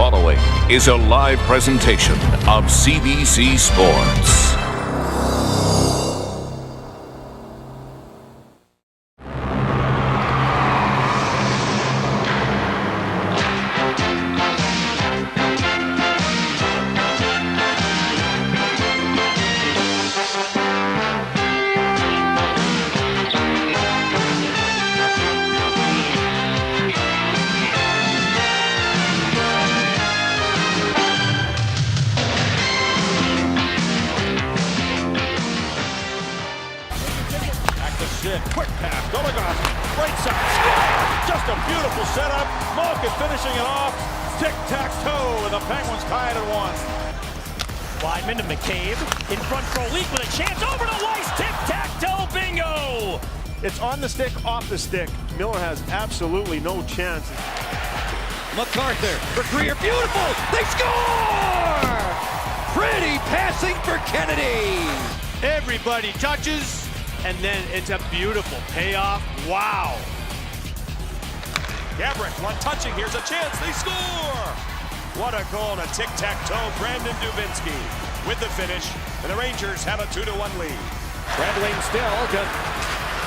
following is a live presentation of CBC Sports. Quick pass, Dolagas, right side, Squirt! Just a beautiful setup. Malkin finishing it off. Tic-tac-toe, and the Penguins tie it at 1. Weidman to McCabe, in front for a leak with a chance, over to Weiss, tic-tac-toe, bingo! It's on the stick, off the stick. Miller has absolutely no chance. MacArthur for Greer, beautiful! They score! Pretty passing for Kennedy! Everybody touches, and then it's a beautiful payoff. Wow. Gabrick, one touching, here's a chance, they score! What a goal to tic-tac-toe, Brandon Dubinsky with the finish, and the Rangers have a 2-1 lead. Traveling still, just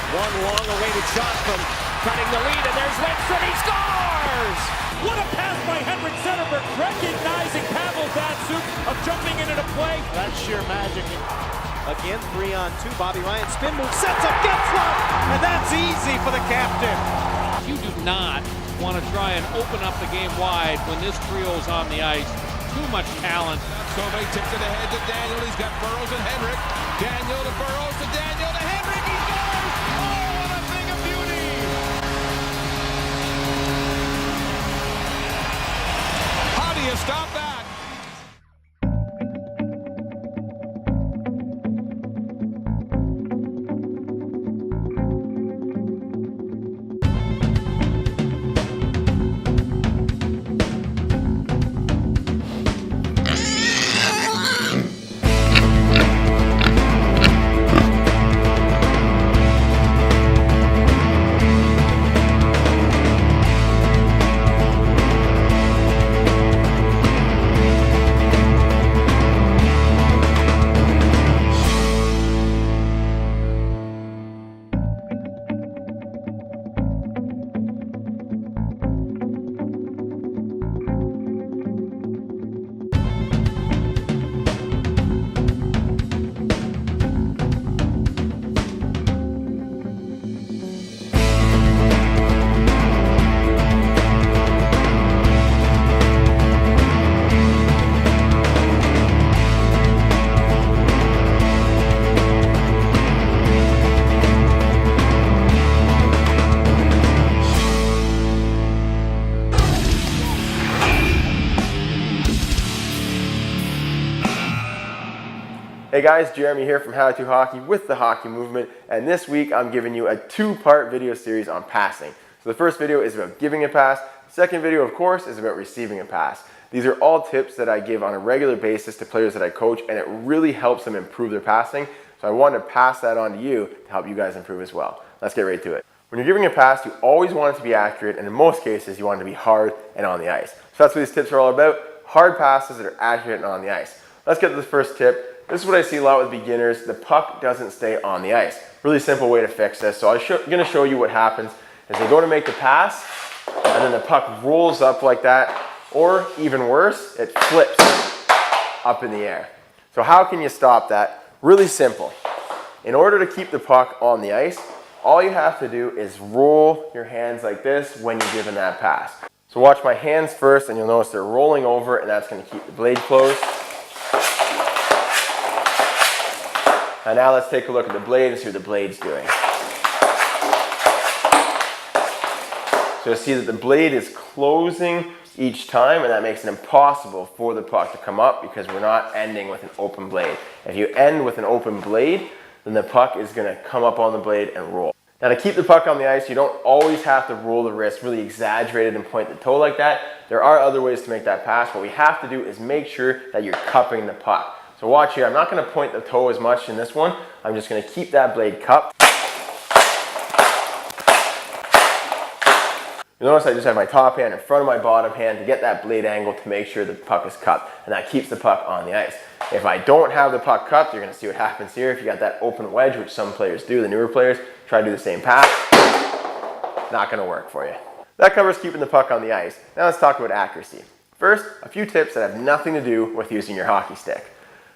one long-awaited shot from cutting the lead, and there's Lindstrom, he scores! What a pass by Henrik Zetterberg, recognizing Pavel Datsyuk of jumping into the play. That's sheer magic. Again, 3-on-2. Bobby Ryan spin move, sets up Getzlaff, and that's easy for the captain. You do not want to try and open up the game wide when this trio is on the ice. Too much talent. So they tipped it ahead to Daniel. He's got Burrows and Henrik. Daniel to Burrows to Daniel to Henrik. He scores! Oh, what a thing of beauty! How do you stop that? Hey guys, Jeremy here from How to Hockey with the Hockey Movement, and this week I'm giving you a two-part video series on passing. So the first video is about giving a pass, the second video of course is about receiving a pass. These are all tips that I give on a regular basis to players that I coach, and it really helps them improve their passing. So I wanted to pass that on to you to help you guys improve as well. Let's get right to it. When you're giving a pass, you always want it to be accurate, and in most cases you want it to be hard and on the ice. So that's what these tips are all about, hard passes that are accurate and on the ice. Let's get to the first tip. This is what I see a lot with beginners. The puck doesn't stay on the ice. Really simple way to fix this. So I'm going to show you what happens is they go to make the pass, and then the puck rolls up like that, or even worse, it flips up in the air. So how can you stop that? Really simple. In order to keep the puck on the ice, all you have to do is roll your hands like this when you're giving that pass. So watch my hands first, and you'll notice they're rolling over, and that's going to keep the blade closed. And now let's take a look at the blade and see what the blade's doing. So you see that the blade is closing each time, and that makes it impossible for the puck to come up because we're not ending with an open blade. If you end with an open blade, then the puck is going to come up on the blade and roll. Now to keep the puck on the ice, you don't always have to roll the wrist, really exaggerate it and point the toe like that. There are other ways to make that pass. What we have to do is make sure that you're cupping the puck. So watch here, I'm not going to point the toe as much in this one. I'm just going to keep that blade cupped. You'll notice I just have my top hand in front of my bottom hand to get that blade angle to make sure the puck is cupped, and that keeps the puck on the ice. If I don't have the puck cupped, you're going to see what happens here. If you got that open wedge, which some players do, the newer players, try to do the same pass, not going to work for you. That covers keeping the puck on the ice. Now let's talk about accuracy. First, a few tips that have nothing to do with using your hockey stick.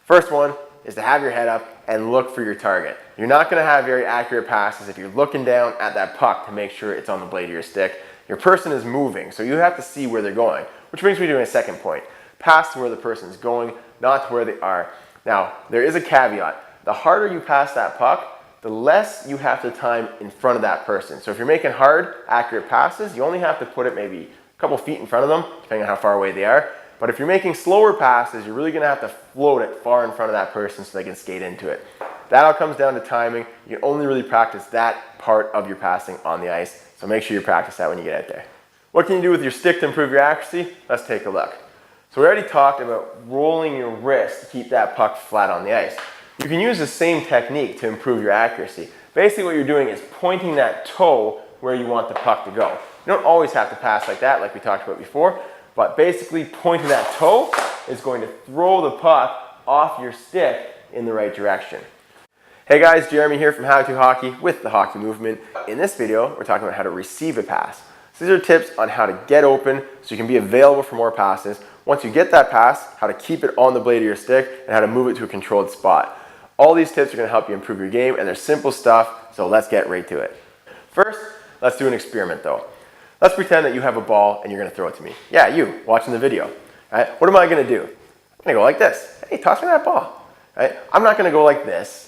First one is to have your head up and look for your target. You're not going to have very accurate passes if you're looking down at that puck to make sure it's on the blade of your stick. Your person is moving, so you have to see where they're going, which brings me to a second point. Pass to where the person is going, not to where they are. Now, there is a caveat. The harder you pass that puck, the less you have to time in front of that person. So if you're making hard, accurate passes, you only have to put it maybe a couple feet in front of them, depending on how far away they are. But if you're making slower passes, you're really going to have to float it far in front of that person so they can skate into it. That all comes down to timing. You can only really practice that part of your passing on the ice, so make sure you practice that when you get out there. What can you do with your stick to improve your accuracy? Let's take a look. So we already talked about rolling your wrist to keep that puck flat on the ice. You can use the same technique to improve your accuracy. Basically what you're doing is pointing that toe where you want the puck to go. You don't always have to pass like that, like we talked about before, but basically pointing that toe is going to throw the puck off your stick in the right direction. Hey guys, Jeremy here from How To Hockey with the Hockey Movement. In this video, we're talking about how to receive a pass. So these are tips on how to get open so you can be available for more passes. Once you get that pass, how to keep it on the blade of your stick and how to move it to a controlled spot. All these tips are going to help you improve your game, and they're simple stuff, so let's get right to it. First, let's do an experiment though. Let's pretend that you have a ball and you're going to throw it to me. Yeah, you, watching the video. Right? What am I going to do? I'm going to go like this. Hey, toss me that ball. Right? I'm not going to go like this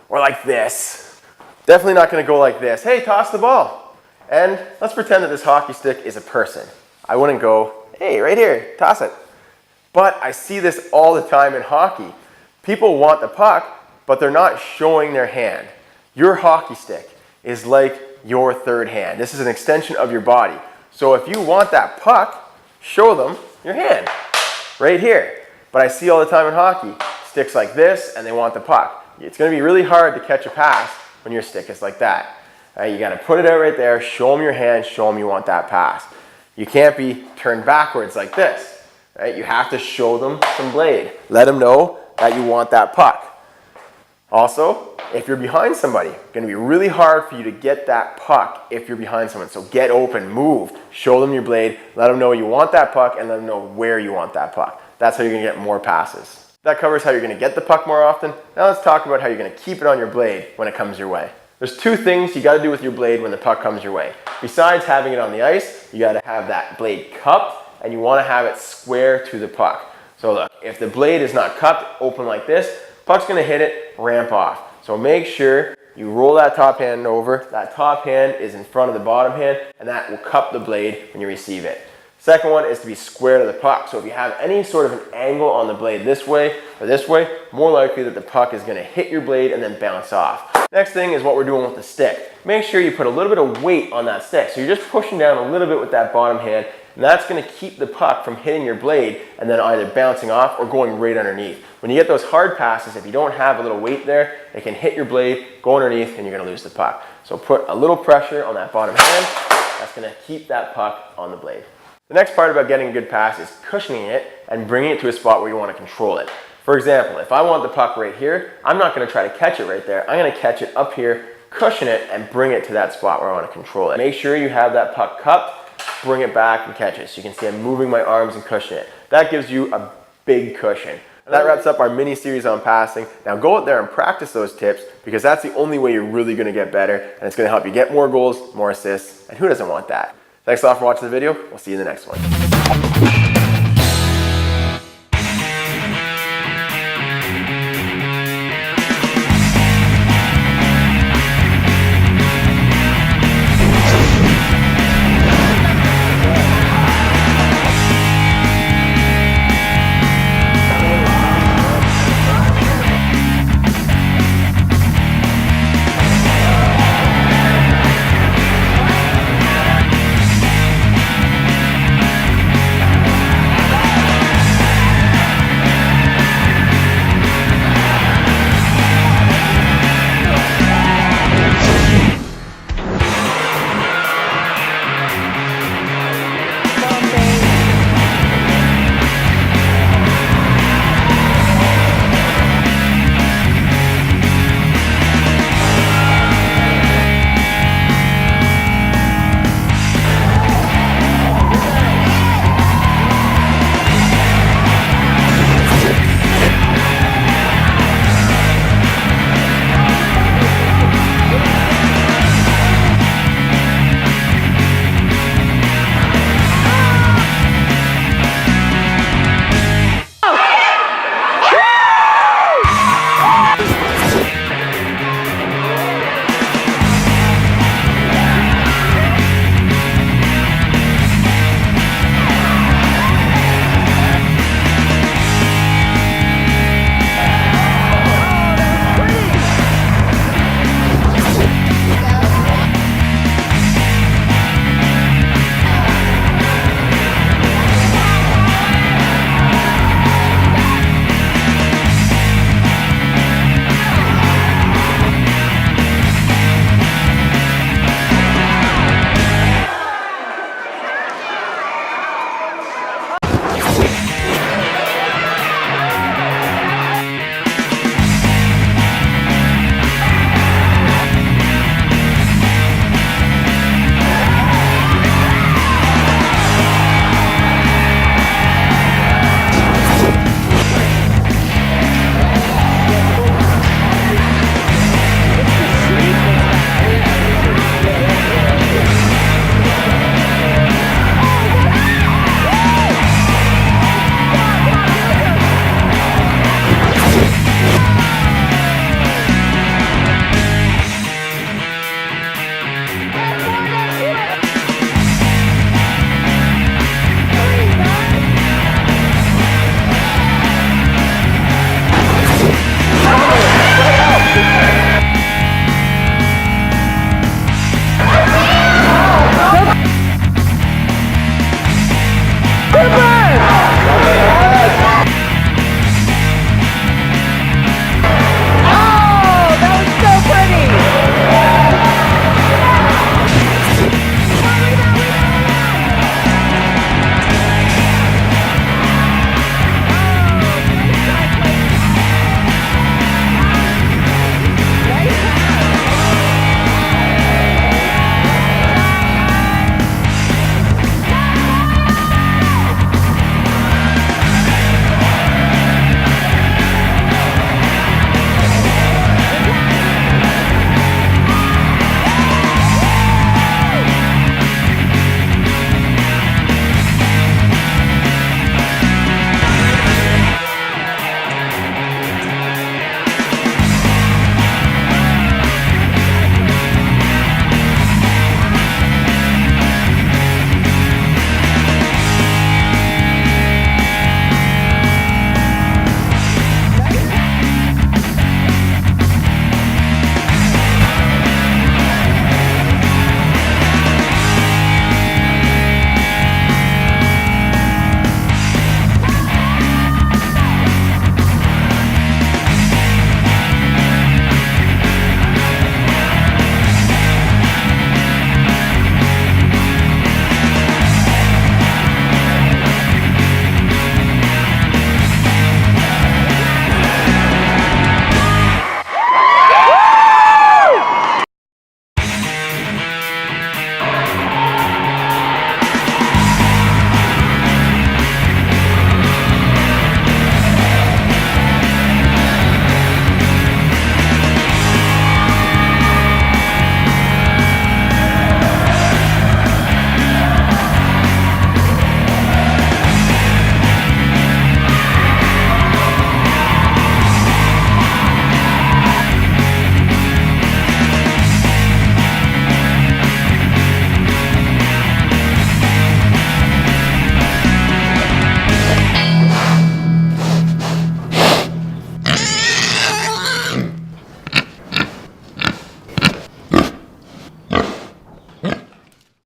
or like this. Definitely not going to go like this. Hey, toss the ball. And let's pretend that this hockey stick is a person. I wouldn't go, hey, right here, toss it. But I see this all the time in hockey. People want the puck, but they're not showing their hand. Your hockey stick is like your third hand. This is an extension of your body. So if you want that puck, show them your hand right here. But I see all the time in hockey, sticks like this and they want the puck. It's going to be really hard to catch a pass when your stick is like that. You got to put it out right there, show them your hand, show them you want that pass. You can't be turned backwards like this. Right? You have to show them some blade. Let them know that you want that puck. Also, if you're behind somebody, it's going to be really hard for you to get that puck if you're behind someone. So get open, move, show them your blade, let them know you want that puck, and let them know where you want that puck. That's how you're going to get more passes. That covers how you're going to get the puck more often. Now let's talk about how you're going to keep it on your blade when it comes your way. There's two things you got to do with your blade when the puck comes your way. Besides having it on the ice, you got to have that blade cupped, and you want to have it square to the puck. So look, if the blade is not cupped, open like this, puck's going to hit it, ramp off. So make sure you roll that top hand over. That top hand is in front of the bottom hand, and that will cup the blade when you receive it. Second one is to be square to the puck. So if you have any sort of an angle on the blade this way or this way, more likely that the puck is going to hit your blade and then bounce off. Next thing is what we're doing with the stick. Make sure you put a little bit of weight on that stick. So you're just pushing down a little bit with that bottom hand, and that's going to keep the puck from hitting your blade and then either bouncing off or going right underneath. When you get those hard passes, if you don't have a little weight there, it can hit your blade, go underneath, and you're going to lose the puck. So put a little pressure on that bottom hand. That's going to keep that puck on the blade. The next part about getting a good pass is cushioning it and bringing it to a spot where you want to control it. For example, if I want the puck right here, I'm not going to try to catch it right there. I'm going to catch it up here, cushion it, and bring it to that spot where I want to control it. Make sure you have that puck cupped, bring it back and catch it. So you can see I'm moving my arms and cushion it. That gives you a big cushion. And that wraps up our mini series on passing. Now go out there and practice those tips, because that's the only way you're really going to get better, and it's going to help you get more goals, more assists, and who doesn't want that? Thanks a lot for watching the video. We'll see you in the next one.